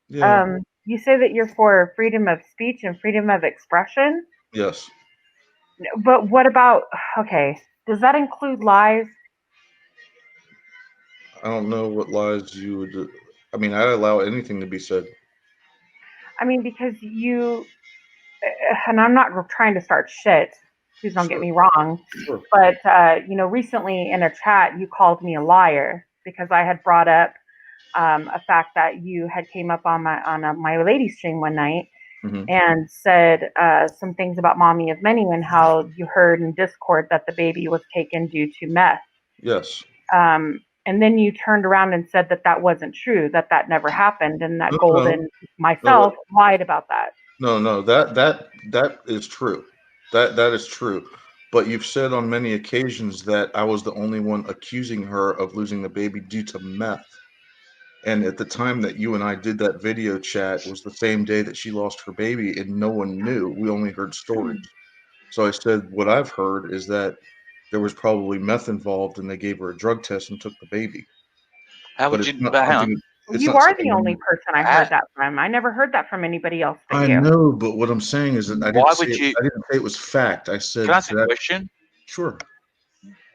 Yeah. You say that you're for freedom of speech and freedom of expression, Yes. but what about, okay, does that include lies? I don't know what lies you would. I mean, I allow anything to be said. I mean, because and I'm not trying to start shit, please don't get Sure. me wrong, Sure. but, recently in a chat, you called me a liar because I had brought up a fact that you had came up on my lady stream one night Hmm. and said some things about mommy of many and how you heard in Discord that the baby was taken due to meth. Yes. And then you turned around and said that that wasn't true, that that never happened, and that No. No. Golden No. myself lied about that. No. No. That is true. That is true. But you've said on many occasions that I was the only one accusing her of losing the baby due to meth. And at the time that you and I did that video chat was the same day that she lost her baby, and no one knew. We only heard stories. So I said, what I've heard is that there was probably meth involved, and they gave her a drug test and took the baby. How But would it's you? not But hang on. something. It's You not are the only something. person I Uh, heard that from. I never heard that from anybody else but I you. know, but what I'm saying is that I didn't why say would it. you? I didn't say it was fact. I Can I said ask a that. question? Sure.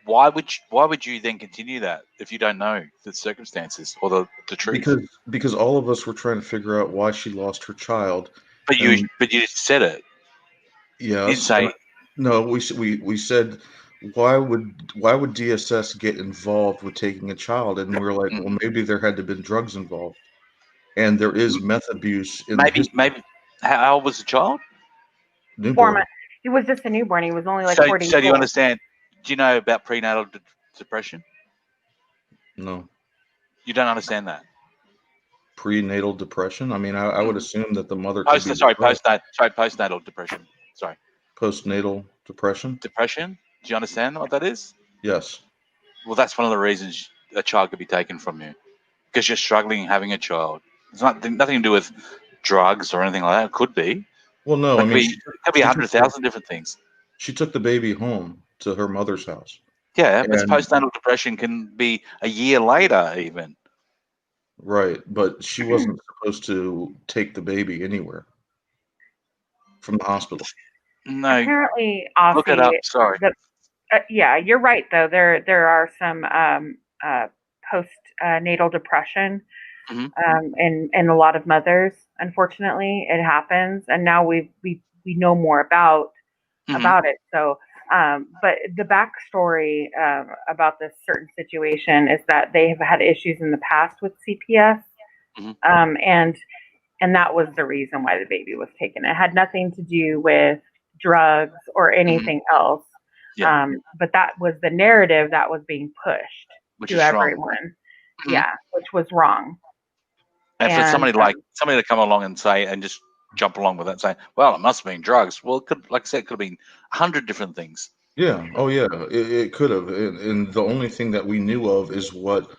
Why would you then continue that if you don't know the circumstances or the truth? Because all of us were trying to figure out why she lost her child, and But you said it. You didn't yes, say no, we said why would DSS get involved with taking a child, and we're like, mm, well, maybe there had to have been drugs involved, and there is m- meth abuse in the history. maybe. How old was the child? Newborn. 4 months. He was just a newborn. He was only like So 4 days do you old. understand? Do you know about prenatal depression? No. You don't understand that. Prenatal depression. I mean, I would Mm. assume that the mother could be depressed. Postnatal depression. Sorry, Postnatal depression. depression. Do you understand what that is? Yes. Well, that's one of the reasons a child could be taken from you because you're struggling having a child. It's not nothing to do with drugs or anything like that. It could be. Well, no. I Like mean, it could be she took the 100,000 different things. she took the baby home to her mother's house, Yeah, but and postnatal depression can be a year later even. right, but she wasn't supposed to take the baby anywhere from the hospital. No, Apparently, look it Aussie, up. Sorry. the yeah, you're right though. There are some post natal depression Hmm. in a lot of mothers. Unfortunately, it happens, and now we know more Hmm. about it. So, but the backstory about this certain situation is that they have had issues in the past with CPS, Hmm. um, and and that was the reason why the baby was taken. It had nothing to do with drugs or Hmm. anything else. Yeah, But that was the narrative that was being pushed which to is wrong. everyone. Hmm. Yeah, which was wrong. And for And somebody to come along and say and just jump along with that, saying, "Well, it must have been drugs." Well, it could, like I said, it could have been 100 different things. Yeah. Oh, yeah. It could have, and the only thing that we knew of is what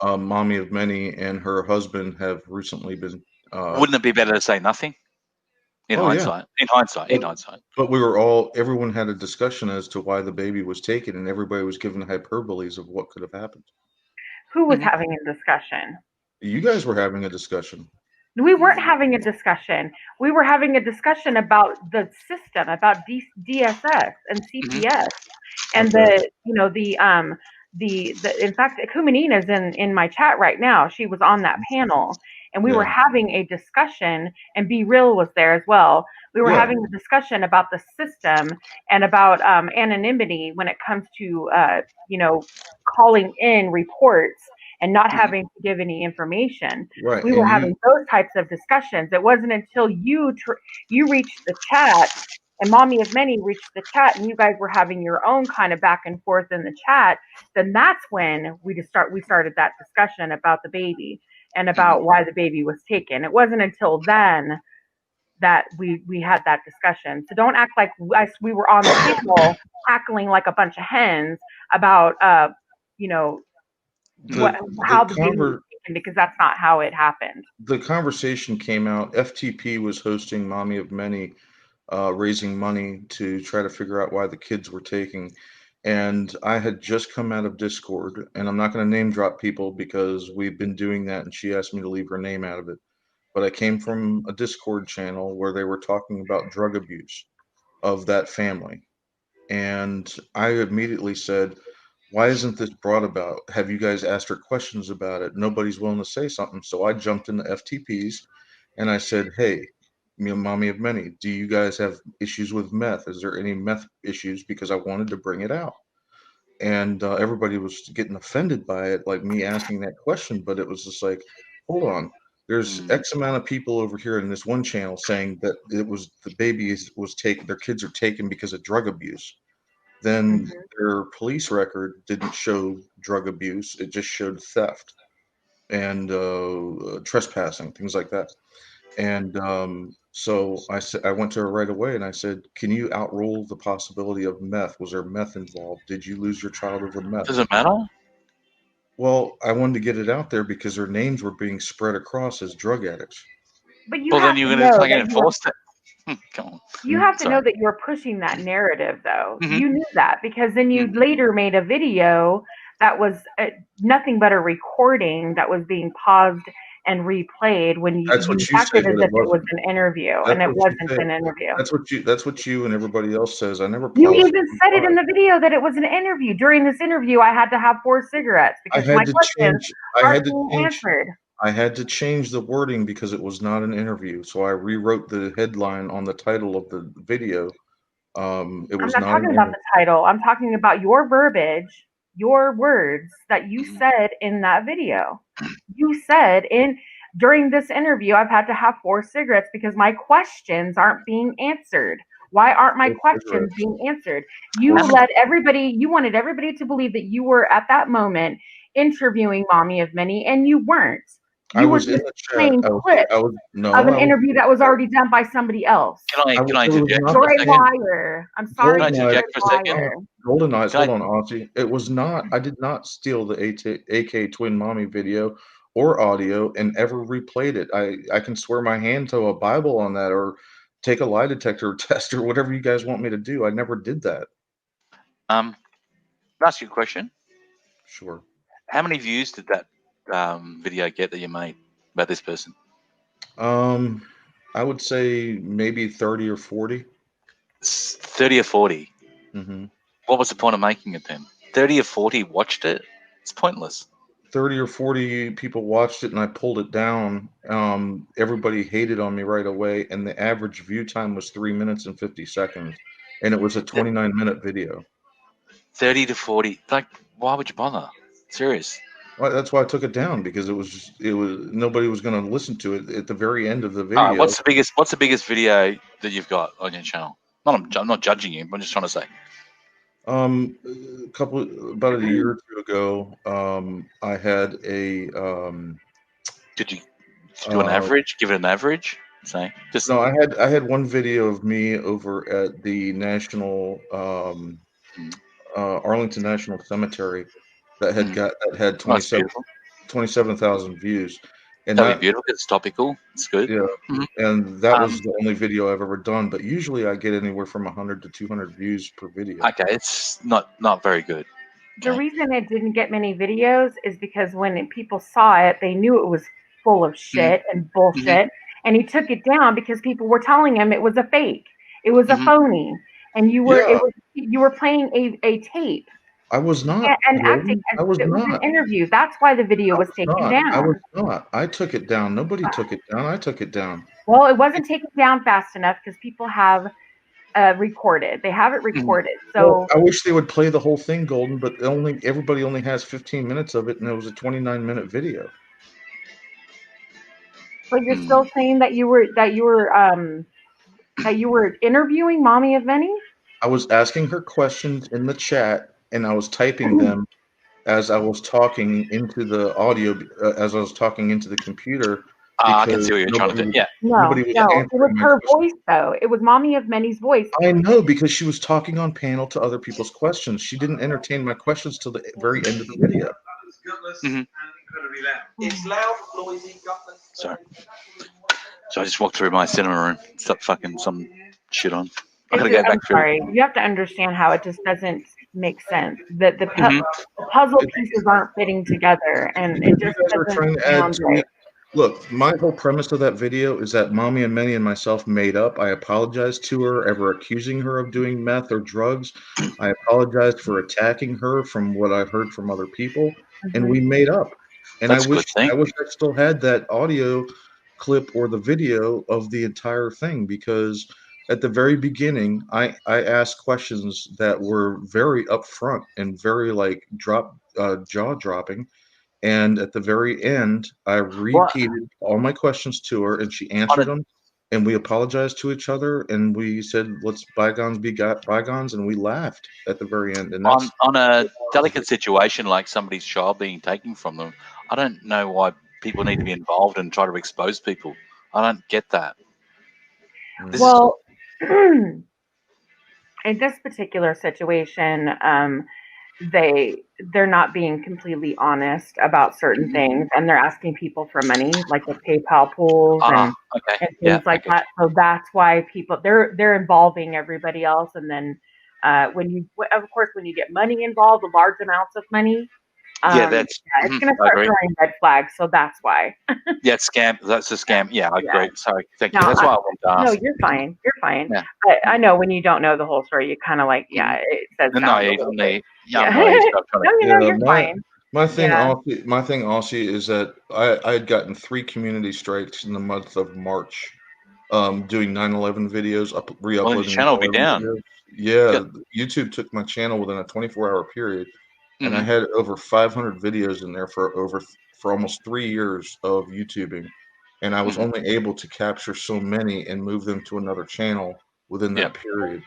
mommy of many and her husband have recently been. Uh, Wouldn't it be better to say nothing? In oh, yeah. hindsight, in hindsight, But in hindsight. but everyone had a discussion as to why the baby was taken, and everybody was given hyperboles of what could have happened. who was Hmm. having a discussion? You guys were having a discussion. We weren't having a discussion. We were having a discussion about the system, about DSS and Hmm. CPS, and Okay. the in fact, Kumanina is in my chat right now. She was on that panel, and we were Yeah. having a discussion, and Be Real was there as well. We were Yeah. having a discussion about the system and about anonymity when it comes to you know calling in reports and not Hmm. having to give any information. Right. We were And having those types of discussions. It wasn't until you reached the chat and Mommy of Many reached the chat and you guys were having your own kind of back and forth in the chat, then that's when we started that discussion about the baby and Hmm. about why the baby was taken. It wasn't until then that we had that discussion. So don't act like we were on the panel cackling like a bunch of hens about you know what the how the baby was conver taken because that's not how it happened. the conversation came out. FTP was hosting Mommy of Many, raising money to try to figure out why the kids were taking. And I had just come out of Discord, and I'm not going to name drop people because we've been doing that, and she asked me to leave her name out of it. but I came from a Discord channel where they were talking about drug abuse of that family. And I immediately said, why isn't this brought about? Have you guys asked her questions about it? Nobody's willing to say something. So I jumped into FTPs and I said, hey, mommy of many, do you guys have issues with meth? Is there any meth issues? Because I wanted to bring it out. And everybody was getting offended by it, like me asking that question. But it was just like, hold on. There's X amount of people over here in this one channel saying that it was the babies was taken, their kids are taken because of drug abuse. Then their police record didn't show drug abuse; it just showed theft and trespassing, things like that. And so I went to her right away and I said, "Can you outrule the possibility of meth? Was there meth involved? Did you lose your child over meth?" Does it matter? Well, I wanted to get it out there because their names were being spread across as drug addicts. But you Well, have then you're to going to know try and that you were enforce it. Come on. you have to know Sorry. that you're pushing that narrative, though. Mhm. You knew that because then you later made a video that was nothing but a recording that was being paused and replayed when That's you what you say, acted as but it if it was wasn't. an interview, and That's it what you wasn't say. an interview. That's what you and everybody else says. I never You paused. even said it in the video that it was an interview. During this interview, I had to have 4 cigarettes I because my had to questions change. I aren't had to being change. answered. I had to change the wording because it was not an interview. So I rewrote the headline on the title of the video. It I'm was not not an talking about interview. the title. I'm talking about your verbiage, your words that you said in that video. You said in during this interview, I've had to have 4 cigarettes because my questions aren't being answered. Why aren't my Four questions cigarettes. being answered? Four You wanted everybody to believe that you were at that moment interviewing Mommy of Many, and you weren't. I You were was in just the chat. playing clips I was of no. an I was. interview that was already done by somebody else. Can I It was interject not for You're a a the second? liar. I'm sorry, Can I Golden but Eyes. you're interject for a a second? liar. Golden Eyes. Can Hold I? on, Ozzy. It was not. I did not steal the AK Twin Mommy video or audio and ever replayed it. I can swear my hand to a Bible on that, or take a lie detector test, or whatever you guys want me to do. I never did that. Ask you a question. Sure. How many views did that video get that you made about this person? I would say maybe 30 or 40. 30 or 40. Mm-hmm. What was the point of making it then? 30 or 40 watched it. It's pointless. 30 or 40 people watched it and I pulled it down. Everybody hated on me right away, and the average view time was 3 minutes and 50 seconds, and it was a 29-minute video. 30 to 40. Like, why would you bother? Serious. Well, that's why I took it down, because it was nobody was going to listen to it at the very end of the All right, video. what's the biggest video that you've got on your channel? I'm not judging you, but I'm just trying to say. About a year or two ago, I had a Did you do an average? Give it an average? Say just no, I had one video of me over at the National Arlington National Cemetery that had oh, it's beautiful. 27,000 views, and That'd be that beautiful. It's topical. It's good. yeah, Mhm. and that Um, was the only video I've ever done. But usually I get anywhere from 100 to 200 views per video. okay, it's not very good. The Okay. reason it didn't get many videos is because when people saw it, they knew it was full of shit and bullshit, and he took it down because people were telling him it was a fake, it was a phony, and Yeah, you were playing a tape I was not. and acting Logan. as I was if it was an not. interview. That's why the video I was was taken not. I was down. not. I took it down. Nobody took it down. I took it down. Well, it wasn't taken down fast enough because people have recorded. They have it recorded. Well, So, I wish they would play the whole thing, Golden, but everybody only has 15 minutes of it, and it was a 29-minute video. but you're still saying that you were interviewing Mommy of Many? I was asking her questions in the chat, and I was typing them as I was talking into the audio, as I was talking into the computer, I can because see what you're trying to do. Yeah. No, nobody was no, it was answering my her questions. voice though. It was Mommy of Many's voice. I know, because she was talking on panel to other people's questions. She didn't entertain my questions till the very end of the video. It's loud, noisy, gutless. Sorry. So I just walked through my cinema room, stuck fucking some shit on. I gotta go I'm back through. sorry. You have to understand how it just doesn't make sense. The Mhm. puzzle pieces aren't fitting together, and it You just guys were doesn't trying to add sound right. Look, my whole premise of that video is that Mommy and Manny and myself made up. I apologized to her ever accusing her of doing meth or drugs. I apologized for attacking her from what I heard from other people, and we made up. And That's a good thing. I wish I still had that audio clip or the video of the entire thing, because at the very beginning, I asked questions that were very upfront and very like jaw dropping. And at the very end, I Well, repeated all my questions to her, and she On answered a them. And we apologized to each other, and we said, "Let's bygones be bygones," and we laughed at the very end. And that's on a delicate situation like somebody's child being taken from them, I don't know why people need to be involved and try to expose people. I don't get that. This is well, in this particular situation, they're not being completely honest about certain things, and they're asking people for money, like with PayPal pools okay. and Yeah, things I like get that. So that's why people they're involving everybody else, and then of course when you get money involved, large amounts of money, you. Yeah, that's. yeah, it's going to I start agree. throwing red flags. So that's why. Yeah, it's scam. That's a scam. Yeah, I Yeah. agree. Sorry, thank you. Now, That's why I wanted to no, ask. you're fine. You're fine. Yeah. But I know when you don't know the whole story, you kind of like, yeah, it does I'm sound a naive. little I'm bit. naive. Yeah, Yeah. I'm naive. So I'm trying No, to. you're my fine. my thing Yeah. also my thing also is that I had gotten 3 community strikes in the month of March, doing 9/11 videos, Well, then your re-uploading channel will be 9/11 down. videos. Yeah, Good. YouTube took my channel within a 24-hour period, and I Mm-hmm. had over 500 videos in there for almost 3 years of YouTubing, and I was Mm-hmm. only able to capture so many and move them to another channel within Yeah. that period.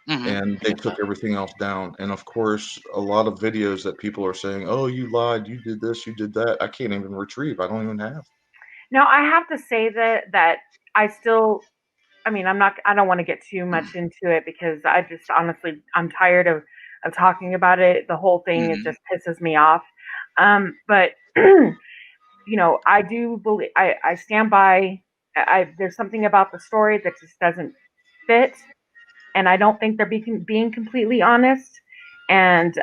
Mm-hmm. And I they get took that. everything else down. And of course, a lot of videos that people are saying, "Oh, you lied, you did this, you did that," I can't even retrieve. I don't even have. Now I have to say that I still. I mean, I don't want to get too much into it because I just honestly, I'm tired of talking about it. The whole thing, it Mm-hmm. just pisses me off. But I do believe I stand by. There's something about the story that just doesn't fit, and I don't think they're being completely honest. And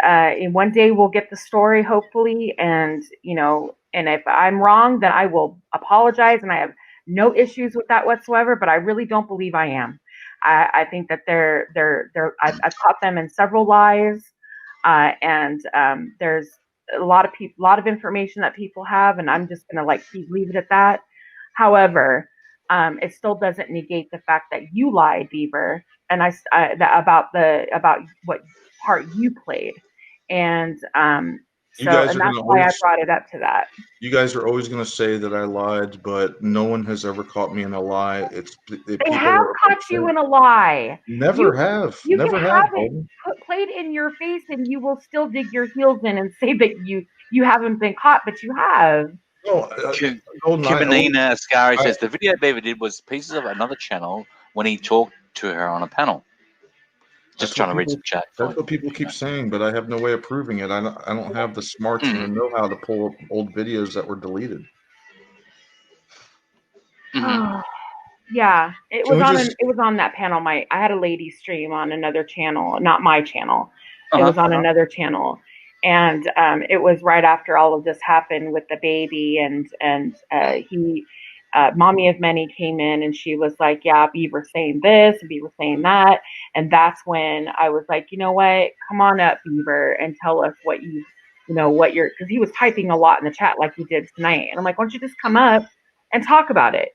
one day we'll get the story, hopefully. And if I'm wrong, then I will apologize, and I have no issues with that whatsoever. But I really don't believe I am. I think that I've caught them in several lies, and there's a lot of information that people have, and I'm just gonna leave it at that. However, it still doesn't negate the fact that you lied, Beaver, and about what part you played, and You guys and are that's gonna why I always brought it up to that. you guys are always gonna say that I lied, but no one has ever caught me in a lie. They People have are caught you upset. in a lie. Never You have, you can never have, have it Holden. played in your face, and you will still dig your heels in and say that you haven't been caught, but you have. No, Holden, Kimanina Ascari I says the video Beaver did was pieces of another channel when he talked to her on a panel. Just That's what trying to read people. some chat for That's you. what people keep saying, but I have no way of proving it. I don't have the smarts and the Mm-hmm. know-how to pull up old videos that were deleted. Mm-hmm. Yeah, Can we just? it was on that panel. I had a lady stream on another channel, not my channel. It Uh-huh. was on another channel, and it was right after all of this happened with the baby, and mommy of many came in, and she was like, "Yeah, Beaver saying this, and Beaver saying that," and that's when I was like, you know what, come on up, Beaver, and tell us what you're, because he was typing a lot in the chat like he did tonight, and I'm like, why don't you just come up and talk about it?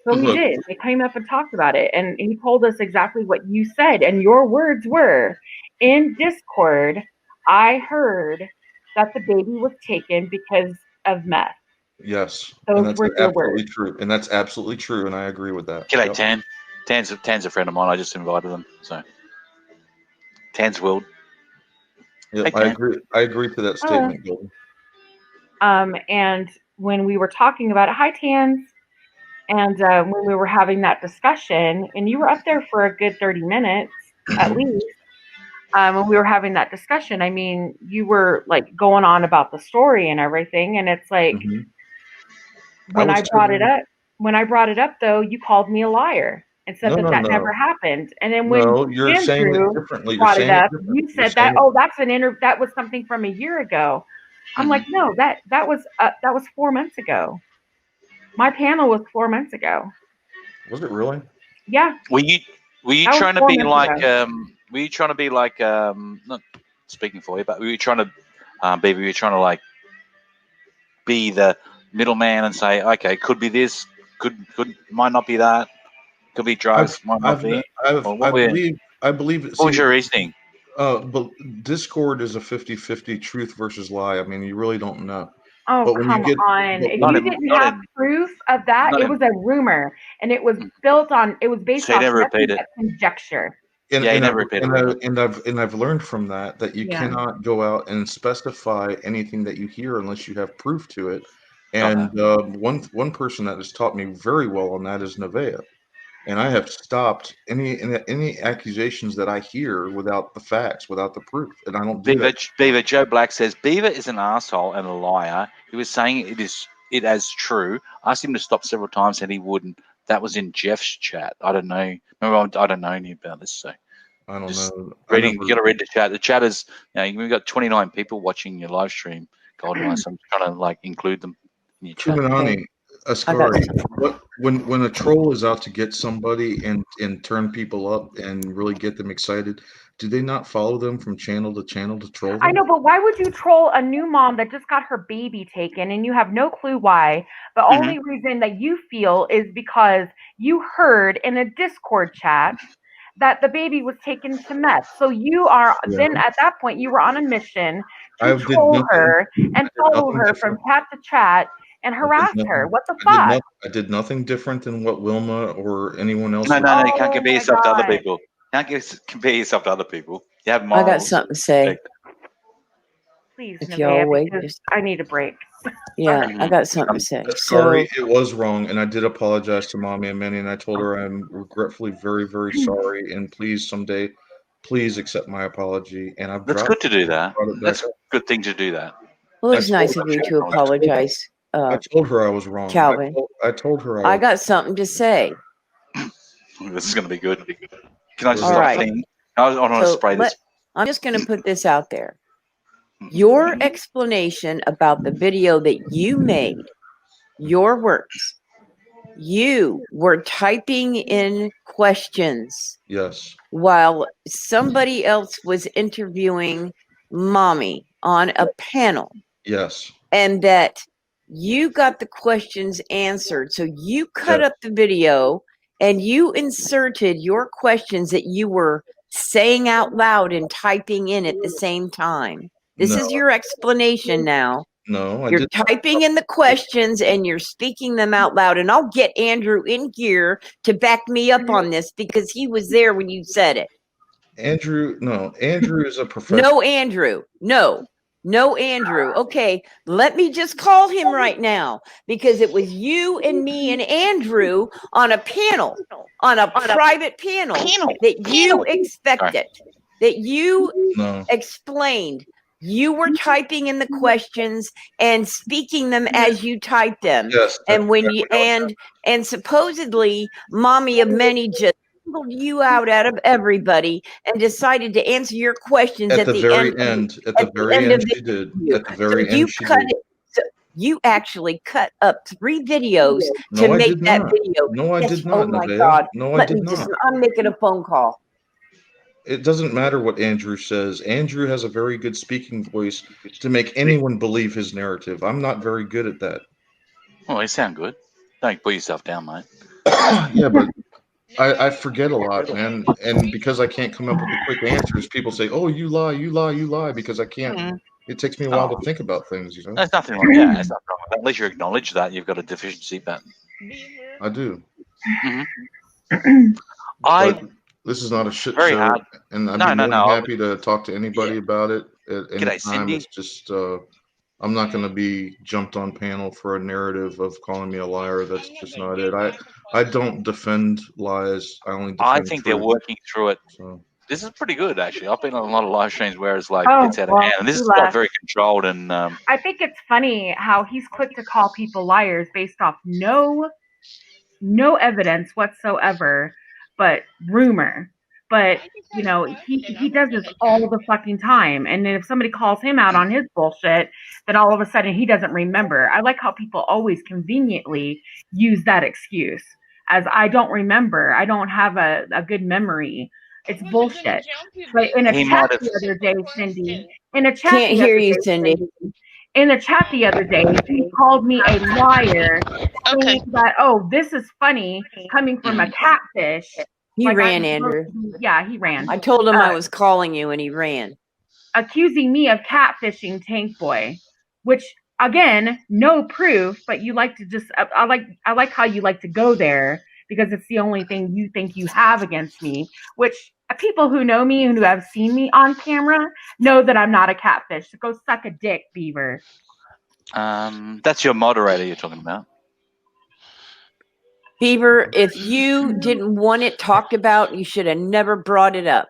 So he Look, did. They came up and talked about it, and he told us exactly what you said. And your words were, in Discord, I heard that the baby was taken because of meth. yes, and Those that's were your absolutely words. true, and that's absolutely true, and I agree with that. G'day, Yep. Tan. Tan's a friend of mine. I just invited them. So Tan's World. Yep, Hey, Tan. I agree to that statement, Golden. And when we were talking about it, hi Tans, and when we were having that discussion, and you were up there for a good 30 minutes at least. When we were having that discussion, I mean, you were like going on about the story and everything, and it's like Mhm. I when was I brought it telling. up, though, you called me a liar and said No, that no, that never no, happened. And then when no. You're saying it Andrew differently. You're brought it saying it up, different. you You're said that, saying it. oh, that was something from a year ago. I'm Mm-hmm. like, no, that was 4 months ago. My panel was 4 months ago. Was it really? Yeah. Were you That was trying to 4 be months like ago. were you trying to be like not speaking for you, but were you trying to Beaver, were you trying to like be the middleman and say, okay, could be this, could might not be that, could be drugs, might not I've, be. Or I what were believe, what was see, your reasoning? but Discord is a 50-50 truth versus lie. I mean, you really don't know. Oh, But when you come get, on. but If when Not you you, in didn't not have in proof of that, not it in was a rumor and it was it was based so you off never nothing repeat it. but conjecture. Yeah, you never repeat it. and I've learned from that you Yeah. cannot go out and specify anything that you hear unless you have proof to it. Got And one person that has taught me very well on that is Nevaeh. And I have stopped any accusations that I hear without the facts, without the proof, and I don't do that. Beaver, Joe Black says Beaver is an asshole and a liar. He was saying it as true. I asked him to stop several times and he wouldn't. That was in Jeff's chat. I don't know. Remember, I don't know any about this, so I don't just know. reading. You got to read the chat. The chat is, we've got 29 people watching your live stream, Golden Eye. So I'm trying to like include them in your chat. Kumanani, Ascari, when a troll is out to get somebody and turn people up and really get them excited, do they not follow them from channel to troll I them? know, but why would you troll a new mom that just got her baby taken and you have no clue why? The only reason that you feel is because you heard in a Discord chat that the baby was taken to meth. So you are Yeah. then at that point you were on a mission I to did troll nothing. her and I did follow nothing her from different. chat to chat and I did harass her. nothing. What the fuck? I did nothing different than what Wilma or anyone else. No, you can't Oh compare my yourself to other god. people. Compare yourself to other people. You have I morals. got something to say. Please, If y'all Nevaeh, wait, because I need a break. yeah, I got something to say. Sorry, So it was wrong, and I did apologize to Mommy and Minnie, and I told her I'm regretfully very, very sorry, and please someday, please accept my apology. And I've That's dropped good to do that. brought it back That's a up. good thing to do that. well, I it's told, nice of you I to told, apologize, I told her I was wrong. Calvin. I told her I got something to say. This is going to be good. Can I just All stop right. cleaning? I want to So spray this. I'm just going to put this out there. Your explanation about the video that you made, your words, you were typing in questions yes, while somebody else was interviewing mommy on a panel, yes, and that you got the questions answered. So you cut yes. up the video and you inserted your questions that you were saying out loud and typing in at the same time. This is No, your explanation now. no, I You're did. typing in the questions and you're speaking them out loud. And I'll get Andrew in here to back me up on this because he was there when you said it. Andrew, no, Andrew is a professional. No, Andrew. No, Andrew. Okay, let me just call him right now because it was you and me and Andrew on a panel, on a private panel that you expected, that you No, explained. You were typing in the questions and speaking them as you typed them. yes, that's And when exactly you how it and supposedly mommy of many just singled you out of everybody and decided to answer your questions at the very end end. At at the the very end of end, the she did. interview. At the So very you end, she cut did. it. So you actually cut up 3 videos to No, I make did that not. video. No, I Yes. did Oh not, my Nevaeh. God. No, I Let did me just. not. I'm making a phone call. It doesn't matter what Andrew says. Andrew has a very good speaking voice to make anyone believe his narrative. I'm not very good at that. Oh, you sound good. Don't put yourself down, mate. Yeah, but I forget a lot, man. And because I can't come up with the quick answers, people say, "Oh, you lie, you lie, you lie," because I can't. It takes me a while to think about things, you know. There's nothing wrong. Yeah, there's nothing wrong with that. At least you acknowledge that you've got a deficiency. But I do. I But this is not a shit very show, hard. and I'd No, be no, more than no. happy to talk to anybody about it at any G'day, time. Cindy. It's just I'm not going to be jumped on panel for a narrative of calling me a liar. That's just not it. I don't defend lies. I only I defend think they're truth. working through it. So This is pretty good, actually. I've been on a lot of live streams where it's like Oh, it's out of well, hand, and this you is like left. very controlled and I think it's funny how he's quick to call people liars based off no evidence whatsoever, but rumor. but you know, he does this all the fucking time. And then if somebody calls him out on his bullshit, then all of a sudden he doesn't remember. I like how people always conveniently use that excuse as I don't remember. I don't have a good memory. It's bullshit. But in a He chat might have. the other day, Cindy, in a chat Can't the hear other you, day, Cindy. in the chat the other day, he called me a liar, Okay. saying that, oh, this is funny coming from a catfish. He Like ran, I'm supposed Andrew. to be- yeah, he ran. I told him I was calling you, and he ran. Accusing me of catfishing Tank Boy, which again, no proof, but you like to just I like how you like to go there because it's the only thing you think you have against me, which people who know me and who have seen me on camera know that I'm not a catfish. So go suck a dick, Beaver. That's your moderator you're talking about. Beaver, if you didn't want it talked about, you should have never brought it up.